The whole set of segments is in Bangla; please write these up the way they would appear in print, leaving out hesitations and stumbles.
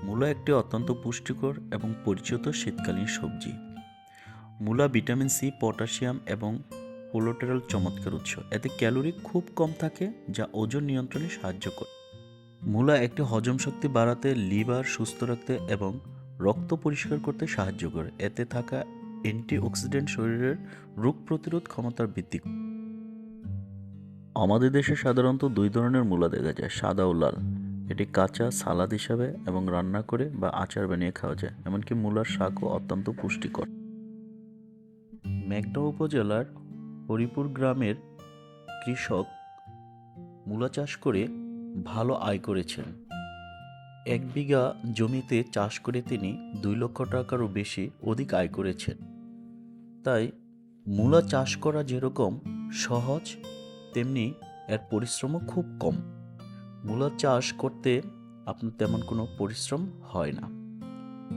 মূলা একটি অত্যন্ত পুষ্টিকর এবং পরিচিত শীতকালীন সবজি। মূলা ভিটামিন সি, পটাশিয়াম এবং কোলেস্টেরল চমৎকার উৎস। এতে ক্যালোরি খুব কম থাকে, যা ওজন নিয়ন্ত্রণে সাহায্য করে। মূলা একটি হজম শক্তি বাড়াতে, লিভার সুস্থ রাখতে এবং রক্ত পরিষ্কার করতে সাহায্য করে। এতে থাকা অ্যান্টিঅক্সিডেন্ট শরীরের রোগ প্রতিরোধ ক্ষমতা বৃদ্ধি করে। আমাদের দেশে সাধারণত দুই ধরনের মূলা দেখা যায়, সাদা ও লাল। এটি কাঁচা, সালাদ হিসাবে এবং রান্না করে বা আচার বানিয়ে খাওয়া যায়। এমনকি মূলার শাকও অত্যন্ত পুষ্টিকর। মেঘনা উপজেলার হরিপুর গ্রামের কৃষক মূলা চাষ করে ভালো আয় করেছেন। 1 বিঘা জমিতে চাষ করে তিনি 2 লক্ষ টাকারও অধিক আয় করেছেন। তাই মূলা চাষ করা যেরকম সহজ, তেমনি এর পরিশ্রমও খুব কম। মূলা চাষ করতে আপনার তেমন কোনো পরিশ্রম হয় না।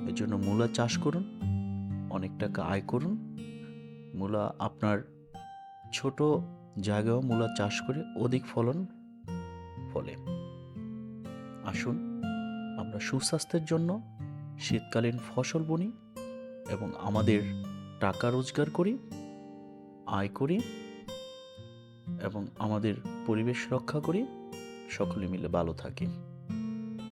এজন্য মূলা চাষ করুন, অনেক টাকা আয় করুন। মূলা আপনার ছোট জায়গায়ও মূলা চাষ করে অধিক ফলন ফলে। আসুন আমরা সুস্বাস্থ্যের জন্য শীতকালীন ফসল বুনি এবং আমাদের টাকা রোজগার করি, আয় করি এবং আমাদের পরিবেশ রক্ষা করি। সকলে মিলে ভালো থাকি।